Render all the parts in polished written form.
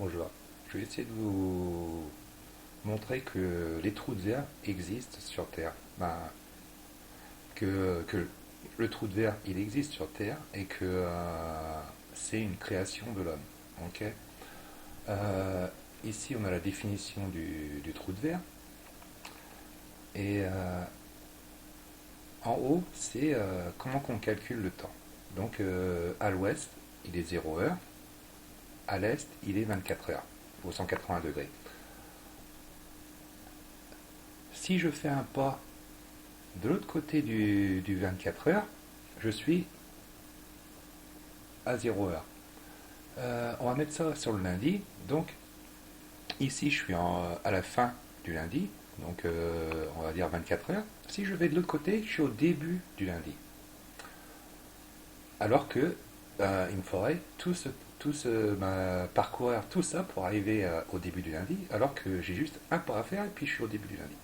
Bonjour. Je vais essayer de vous montrer que les trous de verre existent sur Terre. Que le trou de verre, il existe sur Terre et que c'est une création de l'homme. Ok. Euh, Ici, on a la définition du trou de verre. Et en haut, c'est comment qu'on calcule le temps. Donc, à l'ouest, il est 0 heure. À l'est, il est 24 heures, au 180 degrés. Si je fais un pas de l'autre côté du 24 heures, je suis à 0 heure. On va mettre ça sur le lundi. Donc ici, je suis à la fin du lundi. Donc on va dire 24 heures. Si je vais de l'autre côté, je suis au début du lundi. Alors que il me faudrait parcourir tout ça pour arriver au début du lundi. Alors que j'ai juste un pas à faire et puis je suis au début du lundi.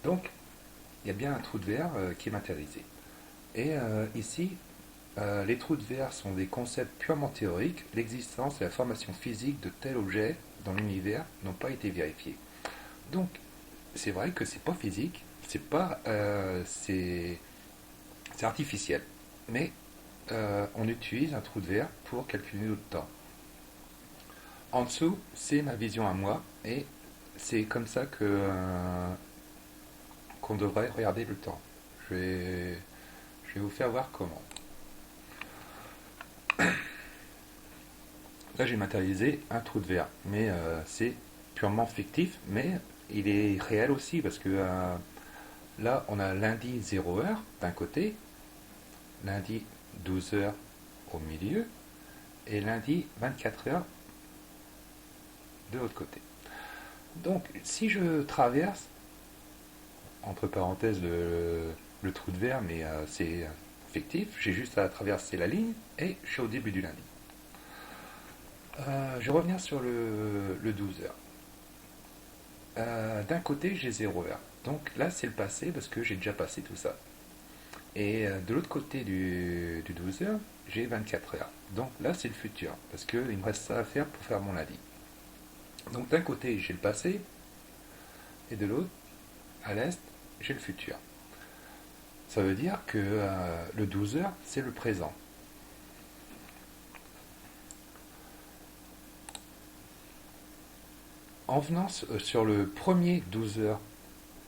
Donc il y a bien un trou de verre qui est matérialisé. Et ici, les trous de verre sont des concepts purement théoriques. L'existence et la formation physique de tels objets dans l'univers n'ont pas été vérifiés. Donc, c'est vrai que c'est pas physique, c'est artificiel. Mais on utilise un trou de verre pour calculer notre temps. En dessous, c'est ma vision à moi et c'est comme ça qu'on devrait regarder le temps. Je vais, je vais vous faire voir comment. Là, j'ai matérialisé un trou de verre, mais c'est purement fictif, mais il est réel aussi, parce que là, on a lundi 0 heure d'un côté, lundi 12 heures au milieu, et lundi 24 heures de l'autre côté. Donc, si je traverse, entre parenthèses, le trou de verre, mais c'est fictif, j'ai juste à traverser la ligne, et je suis au début du lundi. Je vais revenir sur le 12 heures. D'un côté, j'ai 0 heure. Donc là, c'est le passé parce que j'ai déjà passé tout ça. Et de l'autre côté du 12 heures, j'ai 24 heures. Donc là, c'est le futur parce qu'il me reste ça à faire pour faire mon lundi. Donc d'un côté, j'ai le passé et de l'autre, à l'est, j'ai le futur. Ça veut dire que le 12 heures, c'est le présent. En venant sur le premier 12 heures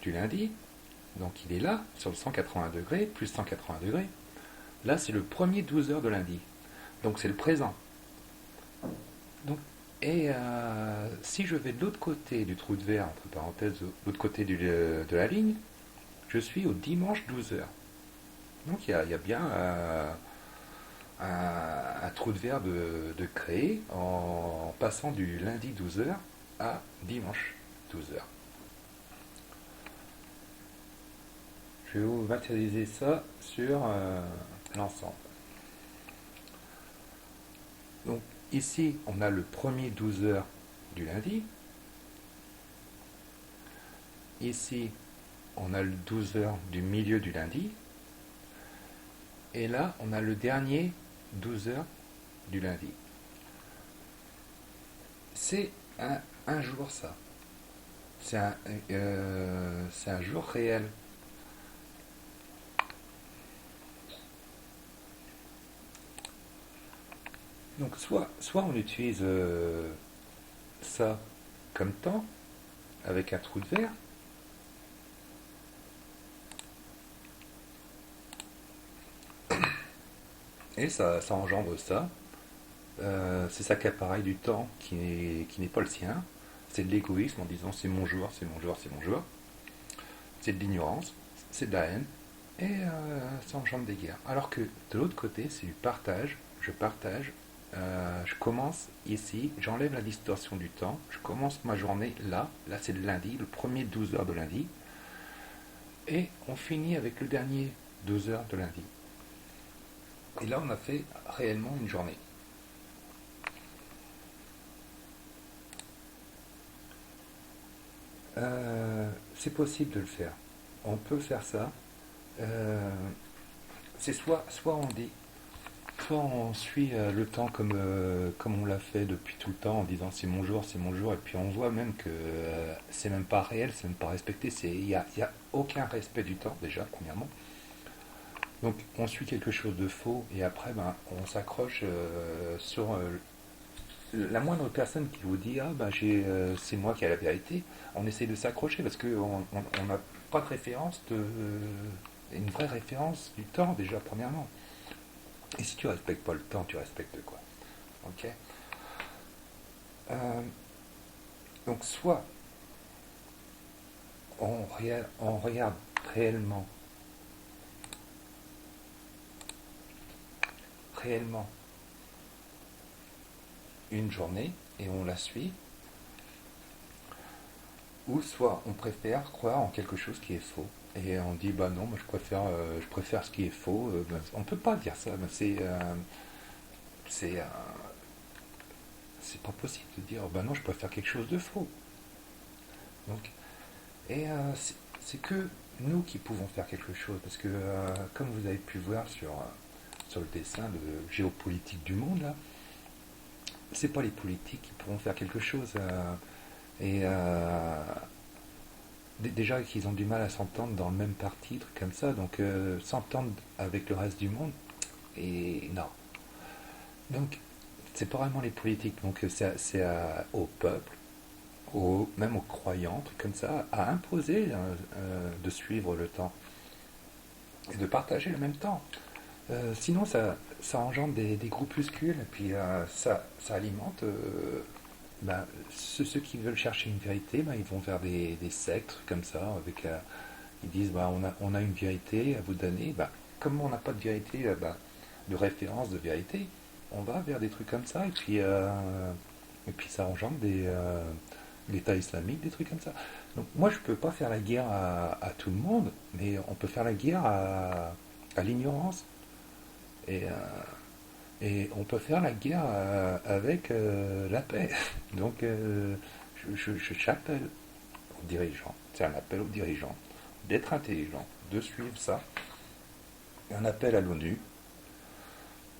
du lundi, donc il est là, sur le 180 degrés, plus 180 degrés. Là, c'est le premier 12 heures de lundi. Donc c'est le présent. Donc, et si je vais de l'autre côté du trou de verre, entre parenthèses, de l'autre côté de la ligne, je suis au dimanche 12 heures. Donc il y a bien un trou de verre de créer en passant du lundi 12 heures à dimanche 12 heures. Je vais vous matérialiser ça sur l'ensemble. Donc ici, on a le premier 12 heures du lundi. Ici, on a le 12 heures du milieu du lundi. Et là, on a le dernier 12 heures du lundi. C'est un jour, ça. C'est un jour réel. Donc, soit on utilise ça comme temps, avec un trou de verre, et ça engendre ça. C'est ça qui apparaît du temps qui n'est pas le sien. C'est de l'égoïsme en disant c'est mon jour, c'est mon jour, c'est mon jour. C'est de l'ignorance, c'est de la haine, et ça engendre des guerres. Alors que de l'autre côté, c'est du partage. Je partage. Je commence ici, j'enlève la distorsion du temps, je commence ma journée là, là c'est le lundi, le premier 12 heures de lundi, et on finit avec le dernier 12 heures de lundi. Et là on a fait réellement une journée. C'est possible de le faire. On peut faire ça. C'est soit on dit soit on suit le temps comme on l'a fait depuis tout le temps en disant c'est mon jour, et puis on voit même que c'est même pas réel, c'est même pas respecté, y a aucun respect du temps déjà, premièrement. Donc on suit quelque chose de faux, et après ben, on s'accroche sur la moindre personne qui vous dit ah ben c'est moi qui ai la vérité, on essaie de s'accrocher parce qu'on n'a pas de référence, une vraie référence du temps déjà, premièrement. Et si tu respectes pas le temps, tu respectes quoi? Ok. Euh, donc soit on regarde réellement, réellement une journée et on la suit, ou soit on préfère croire en quelque chose qui est faux. Et on dit bah non, moi je préfère ce qui est faux. Ben, on peut pas dire ça. Ben, c'est, c'est pas possible de dire bah non, je préfère quelque chose de faux. Donc, et c'est que nous qui pouvons faire quelque chose, parce que comme vous avez pu voir sur le dessin de géopolitique du monde là, c'est pas les politiques qui pourront faire quelque chose. Et déjà qu'ils ont du mal à s'entendre dans le même parti, truc comme ça, donc s'entendre avec le reste du monde, et non. Donc c'est pas vraiment les politiques, donc au peuple, même aux croyants, truc comme ça, à imposer de suivre le temps et de partager le même temps. Sinon ça engendre des groupuscules, et puis ça alimente ben, ceux qui veulent chercher une vérité, ben, ils vont vers des sectes comme ça, ils disent ben, on a une vérité à vous donner. Ben, comme on n'a pas de vérité, ben, de référence de vérité, on va vers des trucs comme ça, et puis ça engendre l'État islamique, des trucs comme ça. Donc moi je peux pas faire la guerre à tout le monde, mais on peut faire la guerre à l'ignorance. Et et on peut faire la guerre avec la paix. Donc j'appelle aux dirigeants, c'est un appel aux dirigeants, d'être intelligents, de suivre ça. Un appel à l'ONU,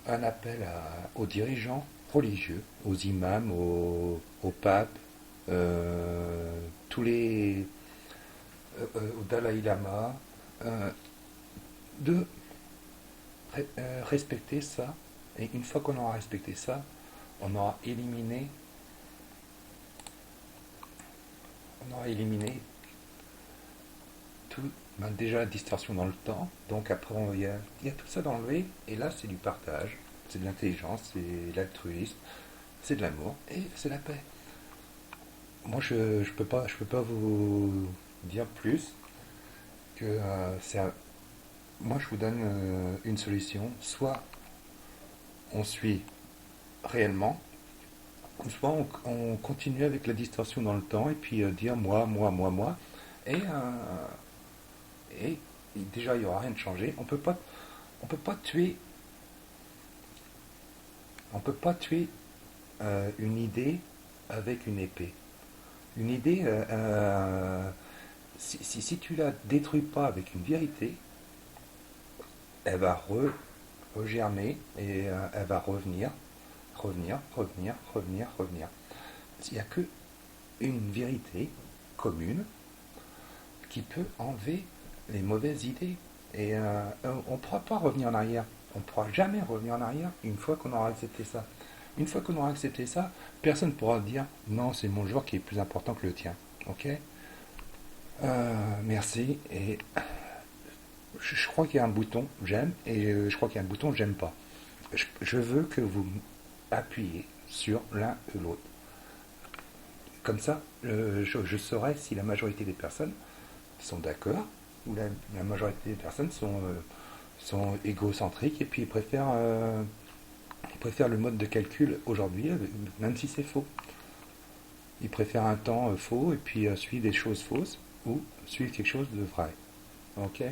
un appel aux dirigeants religieux, aux imams, aux papes, tous les, au Dalai Lama, de respecter ça. Et une fois qu'on aura respecté ça, on aura éliminé tout, ben déjà la distorsion dans le temps. Donc après, il y a tout ça d'enlever. Et là, c'est du partage, c'est de l'intelligence, c'est l'altruisme, c'est de l'amour et c'est la paix. Moi, je peux pas vous dire plus que moi, je vous donne une solution. Soit on suit réellement, soit on continue avec la distorsion dans le temps, et puis dire moi, et, et déjà il n'y aura rien de changé. On peut pas tuer, on peut pas tuer une idée avec une épée. Une idée, si tu la détruis pas avec une vérité, elle va regermer, et elle va revenir. Il n'y a que une vérité commune qui peut enlever les mauvaises idées. Et on ne pourra pas revenir en arrière. On ne pourra jamais revenir en arrière une fois qu'on aura accepté ça. Une fois qu'on aura accepté ça, personne ne pourra dire non, c'est mon jour qui est plus important que le tien. Ok. Merci. Et je crois qu'il y a un bouton j'aime, et je crois qu'il y a un bouton j'aime pas. Je veux que vous appuyez sur l'un ou l'autre. Comme ça, je saurai si la majorité des personnes sont d'accord, ou la majorité des personnes sont égocentriques, et puis ils préfèrent le mode de calcul aujourd'hui, même si c'est faux. Ils préfèrent un temps faux, et puis suivre des choses fausses, ou suivre quelque chose de vrai. Ok.